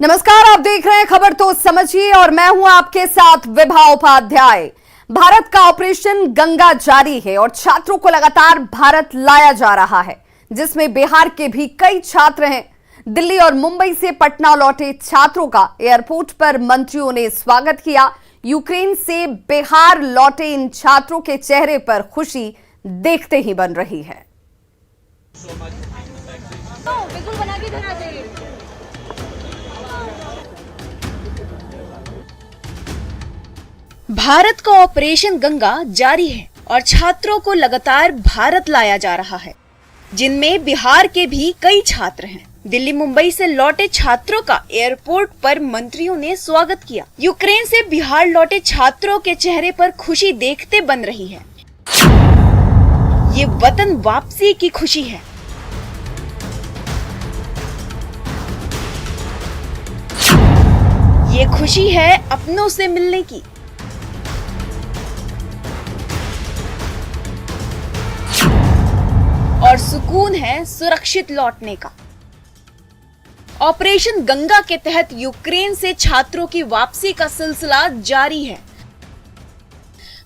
नमस्कार, आप देख रहे हैं खबर तो समझिए और मैं हूं आपके साथ विभा उपाध्याय। भारत का ऑपरेशन गंगा जारी है और छात्रों को लगातार भारत लाया जा रहा है, जिसमें बिहार के भी कई छात्र हैं। दिल्ली और मुंबई से पटना लौटे छात्रों का एयरपोर्ट पर मंत्रियों ने स्वागत किया। यूक्रेन से बिहार लौटे इन छात्रों के चेहरे पर खुशी देखते ही बन रही है। बिल्कुल बना के देना चाहिए। भारत का ऑपरेशन गंगा जारी है और छात्रों को लगातार भारत लाया जा रहा है, जिनमें बिहार के भी कई छात्र हैं। दिल्ली मुंबई से लौटे छात्रों का एयरपोर्ट पर मंत्रियों ने स्वागत किया। यूक्रेन से बिहार लौटे छात्रों के चेहरे पर खुशी देखते बन रही है। ये वतन वापसी की खुशी है। ये खुशी है अपनों से मिलने की। और सुकून है सुरक्षित लौटने का। ऑपरेशन गंगा के तहत यूक्रेन से छात्रों की वापसी का सिलसिला जारी है।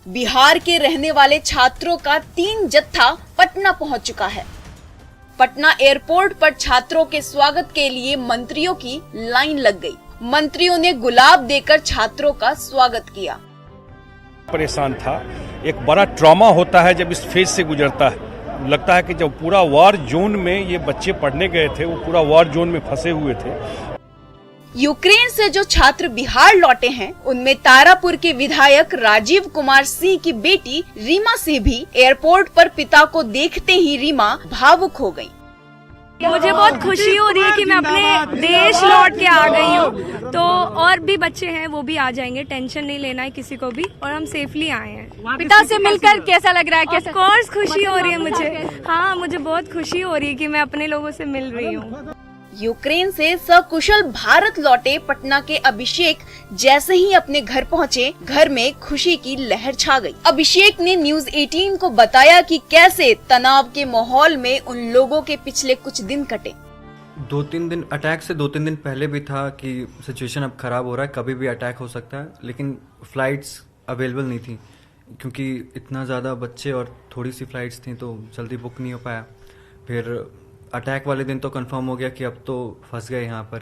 बिहार के रहने वाले छात्रों का 3 जत्था पटना पहुंच चुका है। पटना एयरपोर्ट पर छात्रों के स्वागत के लिए मंत्रियों की लाइन लग गई। मंत्रियों ने गुलाब देकर छात्रों का स्वागत किया। परेशान था, एक बड़ा ट्रॉमा होता है जब इस फेज से गुजरता है। लगता है कि जब पूरा वॉर जोन में ये बच्चे पढ़ने गए थे, वो पूरा वॉर जोन में फंसे हुए थे। यूक्रेन से जो छात्र बिहार लौटे हैं, उनमें तारापुर के विधायक राजीव कुमार सिंह की बेटी रीमा सिंह भी एयरपोर्ट पर पिता को देखते ही रीमा भावुक हो गयी। मुझे बहुत खुशी हो रही है कि मैं अपने देश लौट के आ गई हूँ। तो और भी बच्चे हैं, वो भी आ जाएंगे, टेंशन नहीं लेना है किसी को भी। और हम सेफली आए हैं। पिता से मिलकर कैसा लग रहा है? कैसा? ऑफ कोर्स खुशी हो रही है मुझे। हाँ, मुझे बहुत खुशी हो रही है कि मैं अपने लोगों से मिल रही हूँ। यूक्रेन से सकुशल भारत लौटे पटना के अभिषेक जैसे ही अपने घर पहुंचे, घर में खुशी की लहर छा गई। अभिषेक ने न्यूज़ 18 को बताया कि कैसे तनाव के माहौल में उन लोगों के पिछले कुछ दिन कटे। 2-3 दिन अटैक से 2-3 दिन पहले भी था कि सिचुएशन अब खराब हो रहा है, कभी भी अटैक हो सकता है, लेकिन फ्लाइट्स अवेलेबल नहीं थी क्योंकि इतना ज़्यादा बच्चे और थोड़ी सी फ्लाइट्स थी तो जल्दी बुक नहीं हो पाया। फिर अटैक वाले दिन तो कंफर्म हो गया कि अब तो फंस गए यहाँ पर।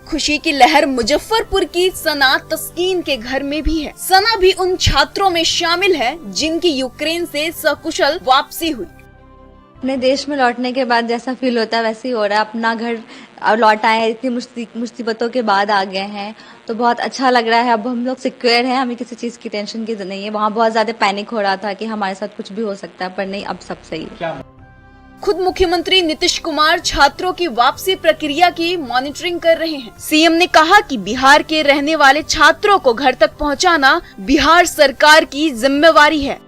खुशी की लहर मुजफ्फरपुर की सना तस्कीन के घर में भी है। सना भी उन छात्रों में शामिल है जिनकी यूक्रेन से सकुशल वापसी हुई। अपने देश में लौटने के बाद जैसा फील होता है वैसे ही हो रहा है। अपना घर लौट आए, इतनी मुसीबतों के बाद आ गए हैं तो बहुत अच्छा लग रहा है। अब हम लोग सिक्योर हैं, हमें किसी चीज की टेंशन की नहीं है। वहाँ बहुत ज्यादा पैनिक हो रहा था कि हमारे साथ कुछ भी हो सकता है, पर नहीं, अब सब सही है। खुद मुख्यमंत्री नीतीश कुमार छात्रों की वापसी प्रक्रिया की मॉनिटरिंग कर रहे हैं। सीएम ने कहा कि बिहार के रहने वाले छात्रों को घर तक पहुंचाना बिहार सरकार की जिम्मेवारी है।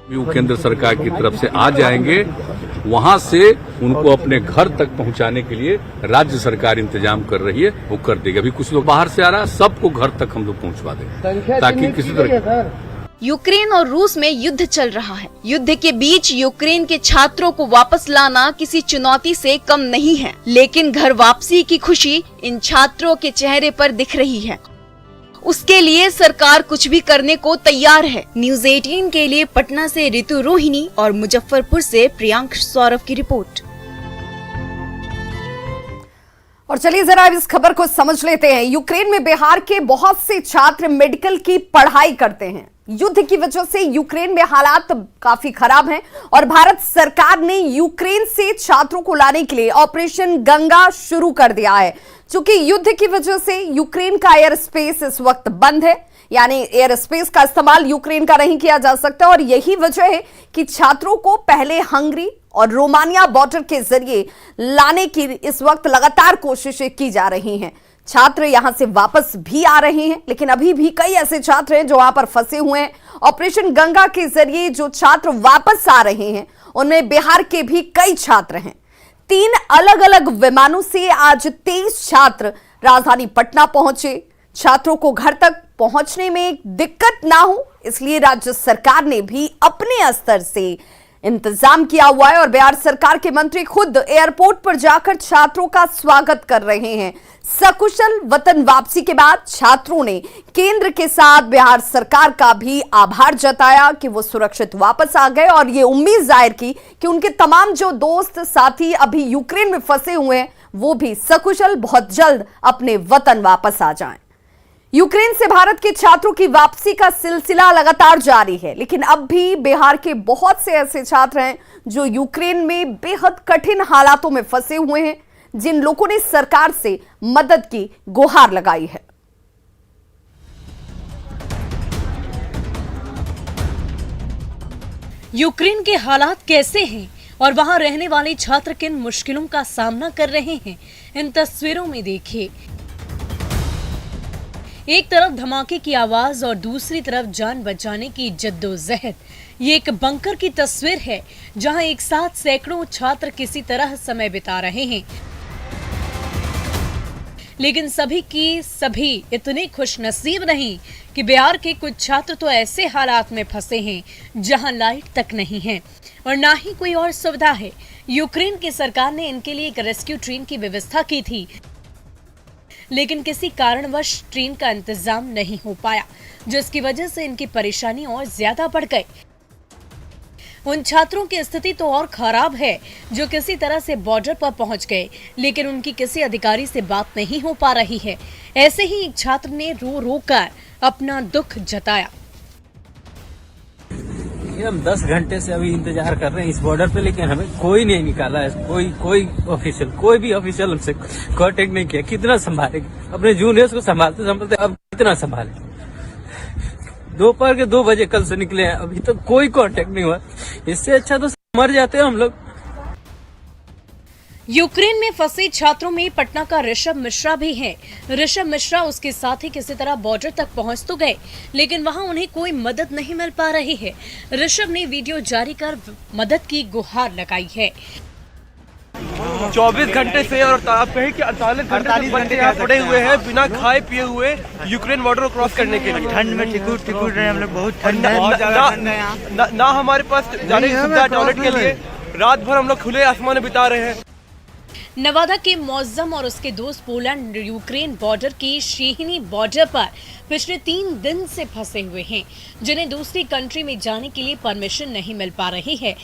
केंद्र सरकार की तरफ से आ जाएंगे, वहां से उनको अपने घर तक पहुंचाने के लिए राज्य सरकार इंतजाम कर रही है, वो कर देगी। अभी कुछ लोग बाहर से आ रहा है, सबको घर तक हम लोग पहुंचवा देंगे ताकि किसी तरह। यूक्रेन और रूस में युद्ध चल रहा है। युद्ध के बीच यूक्रेन के छात्रों को वापस लाना किसी चुनौती से कम नहीं है, लेकिन घर वापसी की खुशी इन छात्रों के चेहरे पर दिख रही है। उसके लिए सरकार कुछ भी करने को तैयार है। न्यूज़ 18 के लिए पटना से ऋतु रोहिणी और मुजफ्फरपुर से प्रियांक सौरभ की रिपोर्ट। और चलिए जरा इस खबर को समझ लेते हैं। यूक्रेन में बिहार के बहुत से छात्र मेडिकल की पढ़ाई करते हैं। युद्ध की वजह से यूक्रेन में हालात काफी खराब हैं और भारत सरकार ने यूक्रेन से छात्रों को लाने के लिए ऑपरेशन गंगा शुरू कर दिया है। चूंकि युद्ध की वजह से यूक्रेन का एयर स्पेस इस वक्त बंद है, यानी एयर स्पेस का इस्तेमाल यूक्रेन का नहीं किया जा सकता और यही वजह है कि छात्रों को पहले हंगरी और रोमानिया बॉर्डर के जरिए लाने की इस वक्त लगातार कोशिशें की जा रही हैं। छात्र यहां से वापस भी आ रहे हैं, लेकिन अभी भी कई ऐसे छात्र हैं जो वहां पर फंसे हुए हैं। ऑपरेशन गंगा के जरिए जो छात्र वापस आ रहे हैं उनमें बिहार के भी कई छात्र हैं। 3 अलग अलग विमानों से आज 23 छात्र राजधानी पटना पहुंचे। छात्रों को घर तक पहुंचने में दिक्कत ना हो, इसलिए राज्य सरकार ने भी अपने स्तर से इंतजाम किया हुआ है और बिहार सरकार के मंत्री खुद एयरपोर्ट पर जाकर छात्रों का स्वागत कर रहे हैं। सकुशल वतन वापसी के बाद छात्रों ने केंद्र के साथ बिहार सरकार का भी आभार जताया कि वो सुरक्षित वापस आ गए और ये उम्मीद जाहिर की कि उनके तमाम जो दोस्त साथी अभी यूक्रेन में फंसे हुए हैं वो भी सकुशल बहुत जल्द अपने वतन वापस आ जाएं। यूक्रेन से भारत के छात्रों की वापसी का सिलसिला लगातार जारी है, लेकिन अब भी बिहार के बहुत से ऐसे छात्र हैं जो यूक्रेन में बेहद कठिन हालातों में फंसे हुए हैं, जिन लोगों ने सरकार से मदद की गुहार लगाई है। यूक्रेन के हालात कैसे हैं और वहां रहने वाले छात्र किन मुश्किलों का सामना कर रहे हैं, इन तस्वीरों में देखिए। एक तरफ धमाके की आवाज और दूसरी तरफ जान बचाने की जद्दोजहद। ये एक बंकर की तस्वीर है जहां एक साथ सैकड़ों छात्र किसी तरह समय बिता रहे हैं, लेकिन सभी की सभी इतने खुशनसीब नहीं कि बिहार के कुछ छात्र तो ऐसे हालात में फंसे हैं जहां लाइट तक नहीं है और ना ही कोई और सुविधा है। यूक्रेन की सरकार ने इनके लिए एक रेस्क्यू ट्रेन की व्यवस्था की थी, लेकिन किसी कारणवश ट्रेन का इंतजाम नहीं हो पाया, जिसकी वजह से इनकी परेशानी और ज्यादा बढ़ गई। उन छात्रों की स्थिति तो और खराब है जो किसी तरह से बॉर्डर पर पहुंच गए, लेकिन उनकी किसी अधिकारी से बात नहीं हो पा रही है। ऐसे ही एक छात्र ने रो रो कर अपना दुख जताया। हम 10 घंटे से अभी इंतजार कर रहे हैं इस बॉर्डर पे, लेकिन हमें कोई नहीं निकाला है। कोई भी ऑफिशियल हमसे कांटेक्ट नहीं किया। कितना संभालेंगे अपने जूनियर्स को, संभालते संभालते अब कितना संभाले। दोपहर के 2 बजे कल से निकले हैं, अभी तक कोई कांटेक्ट नहीं हुआ। इससे अच्छा तो मर जाते हैं हम लोग। यूक्रेन में फंसे छात्रों में पटना का ऋषभ मिश्रा भी है। ऋषभ मिश्रा उसके साथ ही किसी तरह बॉर्डर तक पहुंच तो गए, लेकिन वहां उन्हें कोई मदद नहीं मिल पा रही है। ऋषभ ने वीडियो जारी कर मदद की गुहार लगाई है। 24 घंटे से और आप कहें कि 48 घंटे यहाँ पड़े हुए हैं बिना खाए पिए हुए यूक्रेन बॉर्डर को क्रॉस करने के लिए। ठंड में टिकट रहे हम लोग, बहुत ठंड है। ना हमारे पास जाने की सुविधा टॉयलेट के लिए। रात भर हम लोग खुले आसमान में बिता रहे हैं। नवादा के मौजम और उसके दोस्त पोलैंड यूक्रेन बॉर्डर की शेहिनी बॉर्डर पर पिछले 3 दिन से फंसे हुए हैं, जिन्हें दूसरी कंट्री में जाने के लिए परमिशन नहीं मिल पा रही है।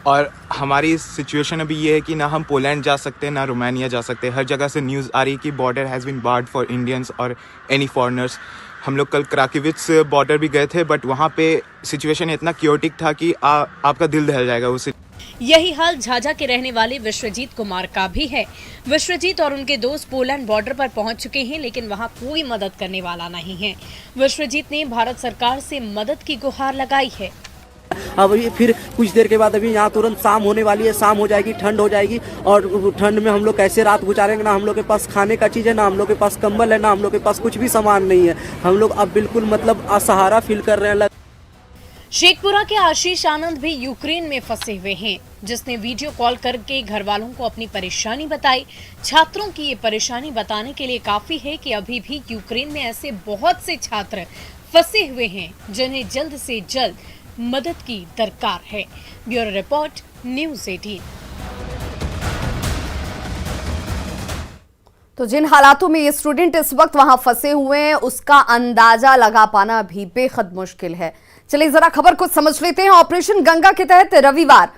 और हमारी सिचुएशन अभी ये है कि ना हम पोलैंड जा सकते हैं ना रोमानिया जा सकते हैं। हर जगह से न्यूज़ आ रही है कि border has been barred for Indians और एनी फॉरेनर्स। हम लोग कल क्राकोविच बॉर्डर भी गए थे, बट वहाँ पे सिचुएशन इतना क्योटिक था कि आपका दिल दहल जाएगा उसे। यही हाल झाझा के रहने वाले विश्वजीत कुमार का भी है। विश्वजीत और उनके दोस्त पोलैंड बॉर्डर पर पहुंच चुके हैं, लेकिन वहां कोई मदद करने वाला नहीं है। विश्वजीत ने भारत सरकार से मदद की गुहार लगाई है। अब फिर कुछ देर के बाद अभी यहाँ तुरंत शाम होने वाली है, शाम हो जाएगी, ठंड हो जाएगी और ठंड में हम लोग कैसे रात गुजारेंगे। ना हम लोग के पास खाने का चीज़ है, ना हम लोग के पास कंबल है, ना हम लोग के पास कुछ भी सामान नहीं है। हम लोग अब बिल्कुल मतलब असहारा फील कर रहे हैं। शेखपुरा के आशीष आनंद भी यूक्रेन में फंसे हुए हैं, जिसने वीडियो कॉल करके घर वालों को अपनी परेशानी बताई। छात्रों की ये परेशानी बताने के लिए काफी है कि अभी भी यूक्रेन में ऐसे बहुत से छात्र फंसे हुए हैं जिन्हें जल्द से जल्द मदद की दरकार है। Bureau report, news 18। तो जिन हालातों में ये स्टूडेंट इस वक्त वहां फंसे हुए हैं उसका अंदाजा लगा पाना भी बेहद मुश्किल है। चलिए जरा खबर को समझ लेते हैं। ऑपरेशन गंगा के तहत रविवार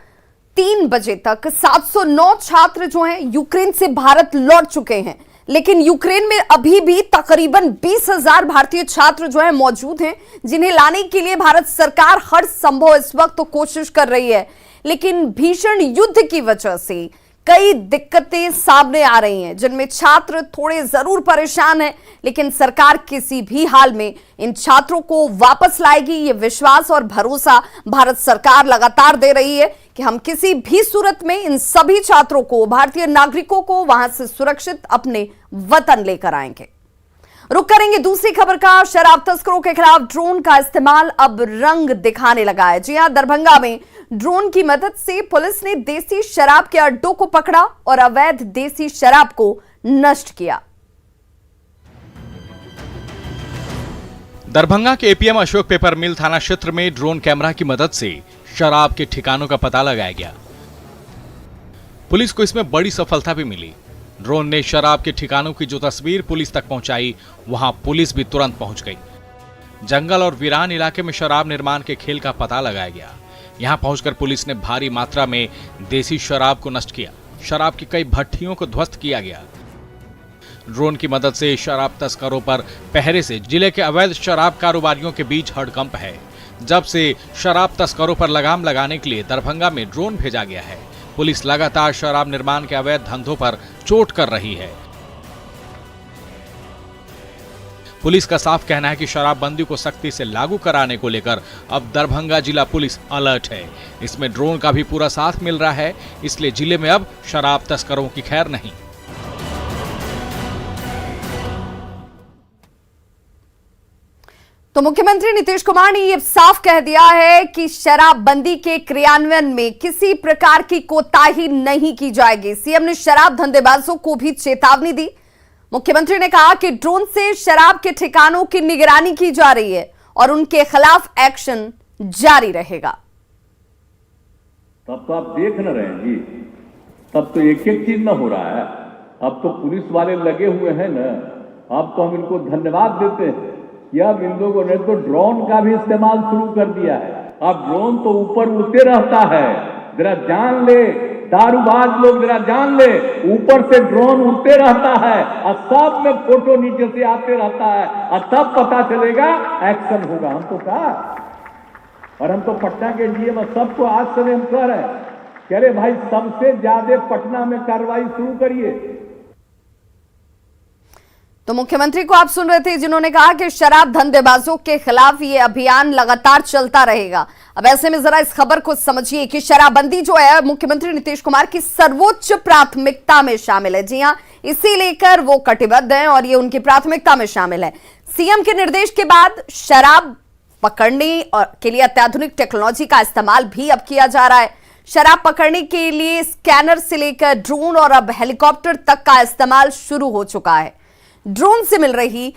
3 बजे तक 709 छात्र जो हैं यूक्रेन से भारत लौट चुके हैं, लेकिन यूक्रेन में अभी भी तकरीबन 20,000 भारतीय छात्र जो हैं मौजूद हैं, जिन्हें लाने के लिए भारत सरकार हर संभव इस वक्त तो कोशिश कर रही है, लेकिन भीषण युद्ध की वजह से कई दिक्कतें सामने आ रही हैं, जिनमें छात्र थोड़े जरूर परेशान हैं, लेकिन सरकार किसी भी हाल में इन छात्रों को वापस लाएगी। ये विश्वास और भरोसा भारत सरकार लगातार दे रही है कि हम किसी भी सूरत में इन सभी छात्रों को, भारतीय नागरिकों को वहां से सुरक्षित अपने वतन लेकर आएंगे। रुक करेंगे दूसरी खबर का। शराब तस्करों के खिलाफ ड्रोन का इस्तेमाल अब रंग दिखाने लगा है। जी हां, दरभंगा में ड्रोन की मदद से पुलिस ने देसी शराब के अड्डों को पकड़ा और अवैध देसी शराब को नष्ट किया। दरभंगा के एपीएम अशोक पेपर मिल थाना क्षेत्र में ड्रोन कैमरा की मदद से शराब के ठिकानों का पता लगाया गया। पुलिस को इसमें बड़ी सफलता भी मिली। ड्रोन ने शराब के ठिकानों की जो तस्वीर पुलिस तक पहुंचाई, वहां पुलिस भी तुरंत पहुंच गई। जंगल और वीरान इलाके में शराब निर्माण के खेल का पता लगाया गया। यहां पहुंचकर पुलिस ने भारी मात्रा में देसी शराब को नष्ट किया। शराब की कई भट्टियों को ध्वस्त किया गया। ड्रोन की मदद से शराब तस्करों पर पहरे से जिले के अवैध शराब कारोबारियों के बीच हड़कंप है। जब से शराब तस्करों पर लगाम लगाने के लिए दरभंगा में ड्रोन भेजा गया है, पुलिस लगातार शराब निर्माण के अवैध धंधों पर चोट कर रही है। पुलिस का साफ कहना है कि शराबबंदी को सख्ती से लागू कराने को लेकर अब दरभंगा जिला पुलिस अलर्ट है। इसमें ड्रोन का भी पूरा साथ मिल रहा है, इसलिए जिले में अब शराब तस्करों की खैर नहीं। तो मुख्यमंत्री नीतीश कुमार ने ये साफ कह दिया है कि शराबबंदी के क्रियान्वयन में किसी प्रकार की कोताही नहीं की जाएगी। सीएम ने शराब धंधेबाजों को भी चेतावनी दी। मुख्यमंत्री ने कहा कि ड्रोन से शराब के ठिकानों की निगरानी की जा रही है और उनके खिलाफ एक्शन जारी रहेगा। तब तो आप देख न रहे हैं जी, तब तो एक एक चीज न हो रहा है। अब तो पुलिस वाले लगे हुए हैं ना, अब तो हम इनको धन्यवाद देते हैं कि अब इन लोगों ने तो ड्रोन का भी इस्तेमाल शुरू कर दिया है। अब ड्रोन तो ऊपर उड़ते रहता है, जरा जान ले दारूबाज लोग, जरा जान ले, ऊपर से ड्रोन उड़ते रहता है और सब में फोटो नीचे से आते रहता है और तब पता चलेगा, एक्शन होगा। हम तो कहा, और हम तो पटना के डीएम सबको आज से हम कह रहे हैं, कह रहे भाई सबसे ज्यादा पटना में कार्रवाई शुरू करिए। तो मुख्यमंत्री को आप सुन रहे थे, जिन्होंने कहा कि शराब धंधेबाजों के खिलाफ ये अभियान लगातार चलता रहेगा। अब ऐसे में जरा इस खबर को समझिए कि शराबबंदी जो है मुख्यमंत्री नीतीश कुमार की सर्वोच्च प्राथमिकता में शामिल है। जी हां, इसी लेकर वो कटिबद्ध हैं और ये उनकी प्राथमिकता में शामिल है। सीएम के निर्देश के बाद शराब पकड़ने के लिए अत्याधुनिक टेक्नोलॉजी का इस्तेमाल भी अब किया जा रहा है। शराब पकड़ने के लिए स्कैनर से लेकर ड्रोन और अब हेलीकॉप्टर तक का इस्तेमाल शुरू हो चुका है। ड्रोन से मिल रही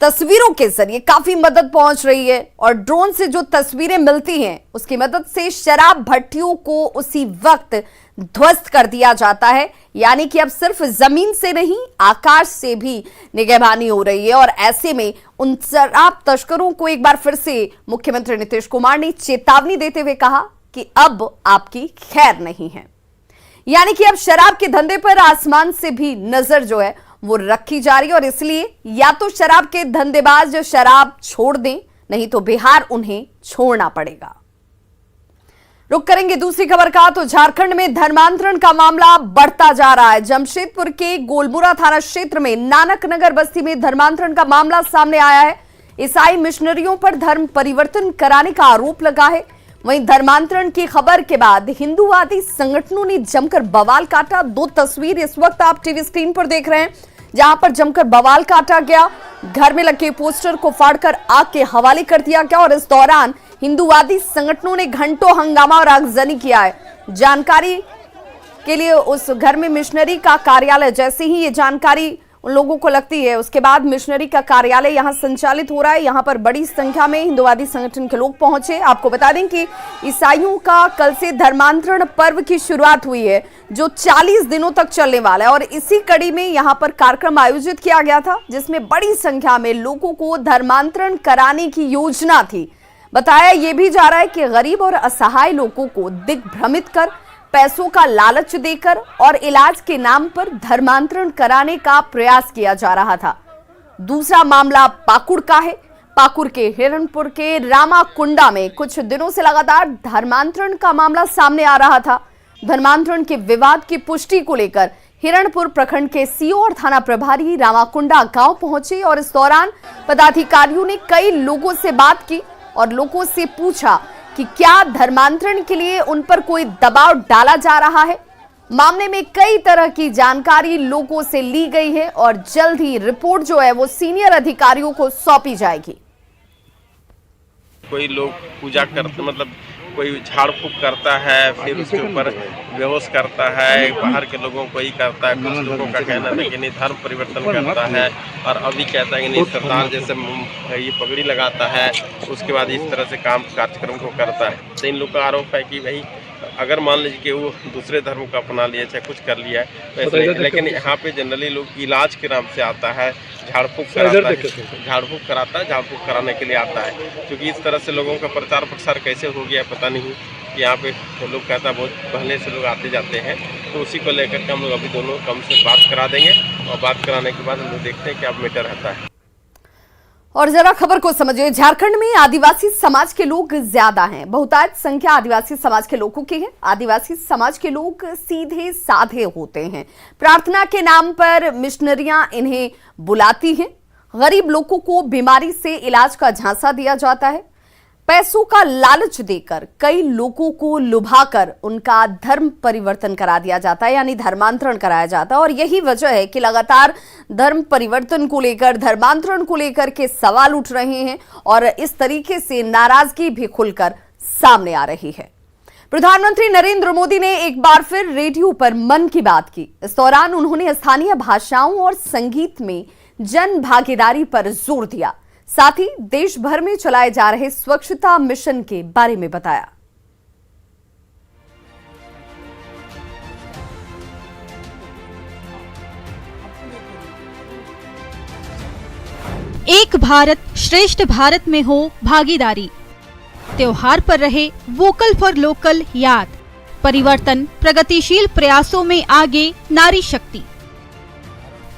तस्वीरों के जरिए काफी मदद पहुंच रही है और ड्रोन से जो तस्वीरें मिलती हैं उसकी मदद से शराब भट्टियों को उसी वक्त ध्वस्त कर दिया जाता है। यानी कि अब सिर्फ जमीन से नहीं, आकाश से भी निगरानी हो रही है। और ऐसे में उन शराब तस्करों को एक बार फिर से मुख्यमंत्री नीतीश कुमार ने चेतावनी देते हुए कहा कि अब आपकी खैर नहीं है। यानी कि अब शराब के धंधे पर आसमान से भी नजर जो है वो रखी जा रही है और इसलिए या तो शराब के धंधेबाज शराब छोड़ दें, नहीं तो बिहार उन्हें छोड़ना पड़ेगा। रुक करेंगे दूसरी खबर का। तो झारखंड में धर्मांतरण का मामला बढ़ता जा रहा है। जमशेदपुर के गोलमुरा थाना क्षेत्र में नानक नगर बस्ती में धर्मांतरण का मामला सामने आया है। ईसाई मिशनरियों पर धर्म परिवर्तन कराने का आरोप लगा है। वहीं धर्मांतरण की खबर के बाद हिंदूवादी संगठनों ने जमकर बवाल काटा। दो तस्वीर इस वक्त आप टीवी स्क्रीन पर देख रहे हैं, जहां पर जमकर बवाल काटा गया। घर में लगे पोस्टर को फाड़कर आग के हवाले कर दिया गया और इस दौरान हिंदूवादी संगठनों ने घंटों हंगामा और आगजनी किया है। जानकारी के लिए उस घर में मिशनरी का कार्यालय, जैसे ही ये जानकारी उन लोगों को लगती है, उसके बाद मिशनरी का कार्यालय यहां संचालित हो रहा है। यहां पर बड़ी संख्या में हिंदूवादी संगठन के लोग पहुंचे। आपको बता दें कि ईसाइयों का कल से धर्मांतरण पर्व की शुरुआत हुई है, जो 40 दिनों तक चलने वाला है और इसी कड़ी में यहां पर कार्यक्रम आयोजित किया गया था, जिसमें बड़ी संख्या में लोगों को धर्मांतरण कराने की योजना थी। बताया यह भी जा रहा है कि गरीब और असहाय लोगों को दिग्भ्रमित कर, पैसों का लालच देकर और इलाज के नाम पर धर्मांतरण कराने का प्रयास किया जा रहा था। दूसरा मामला पाकुड़ का है। पाकुड़ के हिरणपुर के रामाकुंडा में कुछ दिनों से लगातार धर्मांतरण का मामला सामने आ रहा था। धर्मांतरण के विवाद की पुष्टि को लेकर हिरणपुर प्रखंड के सीओ और थाना प्रभारी रामाकुंडा गांव पहुंचे और इस दौरान पदाधिकारियों ने कई लोगों से बात की और लोगों से पूछा कि क्या धर्मांतरण के लिए उन पर कोई दबाव डाला जा रहा है। मामले में कई तरह की जानकारी लोगों से ली गई है और जल्द ही रिपोर्ट जो है वो सीनियर अधिकारियों को सौंपी जाएगी। कोई लोग पूजा करते, मतलब कोई झाड़ फूक करता है, फिर उसके ऊपर बेहोश करता है, बाहर के लोगों को ही करता है। कुछ लोगों का कहना था कि नहीं धर्म परिवर्तन करता है, और अभी कहता है कि नहीं सरदार जैसे ये पगड़ी लगाता है, उसके बाद इस तरह से कार्यक्रम को करता है। तो इन लोग का आरोप है कि भाई अगर मान लीजिए कि वो दूसरे धर्म को अपना लिया चाहे कुछ कर लिया है तो ऐसे, लेकिन यहाँ पे जनरली लोग इलाज के नाम से आता है, झाड़ फूक कराता है, झाड़ फूक कराने के लिए आता है। क्योंकि इस तरह से लोगों का प्रचार प्रसार कैसे हो गया है पता नहीं। यहाँ पे तो लोग कहता है बहुत पहले से लोग आते जाते हैं, तो उसी को लेकर के हम लोग अभी दोनों कम से बात करा देंगे, और बात कराने के बाद हम लोग देखते हैं क्या मैटर रहता है। और जरा खबर को समझिए, झारखंड में आदिवासी समाज के लोग ज्यादा हैं। बहुतायत संख्या आदिवासी समाज के लोगों की है। आदिवासी समाज के लोग सीधे साधे होते हैं। प्रार्थना के नाम पर मिशनरियां इन्हें बुलाती हैं। गरीब लोगों को बीमारी से इलाज का झांसा दिया जाता है। पैसों का लालच देकर कई लोगों को लुभाकर उनका धर्म परिवर्तन करा दिया जाता है, यानी धर्मांतरण कराया जाता है। और यही वजह है कि लगातार धर्म परिवर्तन को लेकर, धर्मांतरण को लेकर के सवाल उठ रहे हैं, और इस तरीके से नाराजगी भी खुलकर सामने आ रही है। प्रधानमंत्री नरेंद्र मोदी ने एक बार फिर रेडियो पर मन की बात की। इस दौरान उन्होंने स्थानीय भाषाओं और संगीत में जन भागीदारी पर जोर दिया। साथ ही देश भर में चलाए जा रहे स्वच्छता मिशन के बारे में बताया। एक भारत श्रेष्ठ भारत में हो भागीदारी। त्योहार पर रहे वोकल फॉर लोकल याद। परिवर्तन प्रगतिशील प्रयासों में आगे नारी शक्ति।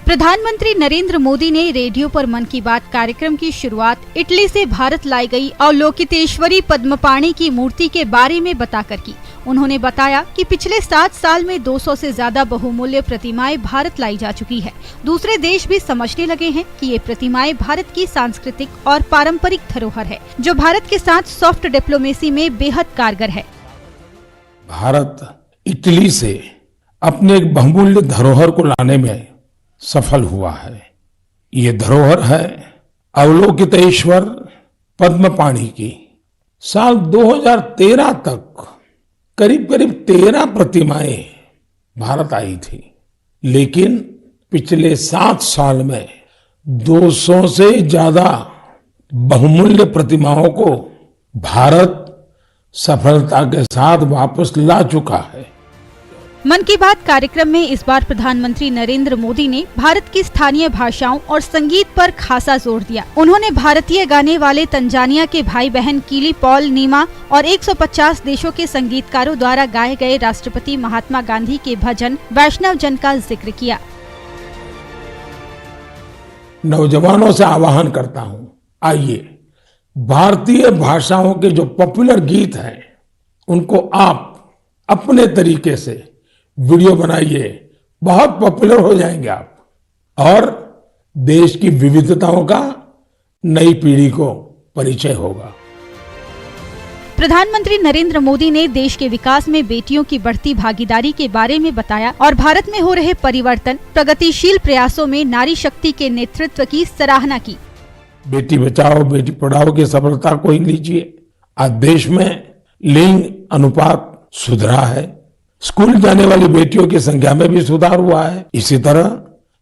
प्रधानमंत्री नरेंद्र मोदी ने रेडियो पर मन की बात कार्यक्रम की शुरुआत इटली से भारत लाई गई अवलोकितेश्वरी पद्मपाणि की मूर्ति के बारे में बताकर की। उन्होंने बताया कि पिछले 7 साल में 200 से ज्यादा बहुमूल्य प्रतिमाएं भारत लाई जा चुकी है। दूसरे देश भी समझने लगे हैं कि ये प्रतिमाएं भारत की सांस्कृतिक और पारंपरिक धरोहर है, जो भारत के साथ सॉफ्ट डिप्लोमेसी में बेहद कारगर है। भारत इटली से अपने एक बहुमूल्य धरोहर को लाने में सफल हुआ है। ये धरोहर है अवलोकितेश्वर पद्मपाणि की। साल 2013 तक करीब 13 प्रतिमाएं भारत आई थी, लेकिन पिछले 7 साल में 200 से ज्यादा बहुमूल्य प्रतिमाओं को भारत सफलता के साथ वापस ला चुका है। मन की बात कार्यक्रम में इस बार प्रधानमंत्री नरेंद्र मोदी ने भारत की स्थानीय भाषाओं और संगीत पर खासा जोर दिया। उन्होंने भारतीय गाने वाले तंजानिया के भाई बहन कीली पॉल नीमा और 150 देशों के संगीतकारों द्वारा गाए गए राष्ट्रपति महात्मा गांधी के भजन वैष्णव जन का जिक्र किया। नौजवानों से आह्वान करता हूँ, आइए भारतीय भाषाओं के जो पॉपुलर गीत हैं उनको आप अपने तरीके से वीडियो बनाइए, बहुत पॉपुलर हो जाएंगे आप, और देश की विविधताओं का नई पीढ़ी को परिचय होगा। प्रधानमंत्री नरेंद्र मोदी ने देश के विकास में बेटियों की बढ़ती भागीदारी के बारे में बताया और भारत में हो रहे परिवर्तन प्रगतिशील प्रयासों में नारी शक्ति के नेतृत्व की सराहना की। बेटी बचाओ बेटी पढ़ाओ की सफलता को ही लीजिए। आज देश में लिंग अनुपात सुधरा है। स्कूल जाने वाली बेटियों की संख्या में भी सुधार हुआ है। इसी तरह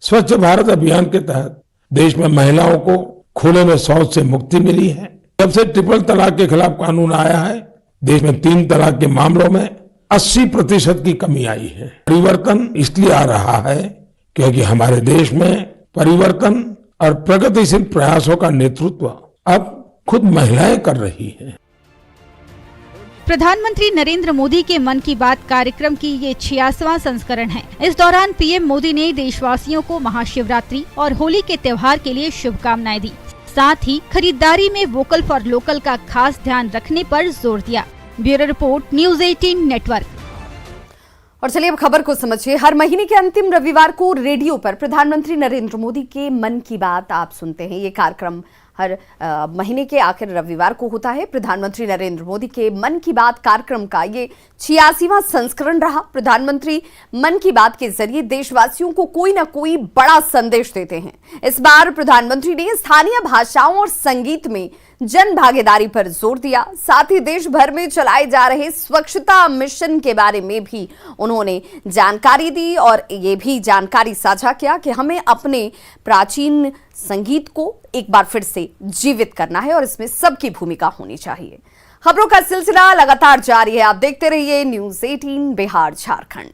स्वच्छ भारत अभियान के तहत देश में महिलाओं को खुले में शौच से मुक्ति मिली है। जब से ट्रिपल तलाक के खिलाफ कानून आया है, देश में 3 तलाक के मामलों में 80% की कमी आई है। परिवर्तन इसलिए आ रहा है क्योंकि हमारे देश में परिवर्तन और प्रगतिशील प्रयासों का नेतृत्व अब खुद महिलाएं कर रही हैं। प्रधानमंत्री नरेंद्र मोदी के मन की बात कार्यक्रम की ये 86वां संस्करण है। इस दौरान पीएम मोदी ने देशवासियों को महाशिवरात्रि और होली के त्योहार के लिए शुभकामनाएं दी। साथ ही खरीदारी में वोकल फॉर लोकल का खास ध्यान रखने पर जोर दिया। Bureau report, news 18 network. और चलिए अब खबर को समझिए। हर महीने के अंतिम रविवार को रेडियो पर प्रधानमंत्री नरेंद्र मोदी के मन की बात आप सुनते हैं। ये कार्यक्रम हर महीने के आखिर रविवार को होता है। प्रधानमंत्री नरेंद्र मोदी के मन की बात कार्यक्रम का ये 86वां संस्करण रहा। प्रधानमंत्री मन की बात के जरिए देशवासियों को कोई ना कोई बड़ा संदेश देते हैं। इस बार प्रधानमंत्री ने स्थानीय भाषाओं और संगीत में जन भागीदारी पर जोर दिया। साथ ही देश भर में चलाए जा रहे स्वच्छता मिशन के बारे में भी उन्होंने जानकारी दी और ये भी जानकारी साझा किया कि हमें अपने प्राचीन संगीत को एक बार फिर से जीवित करना है और इसमें सबकी भूमिका होनी चाहिए। खबरों का सिलसिला लगातार जारी है। आप देखते रहिए न्यूज़ 18 बिहार झारखंड।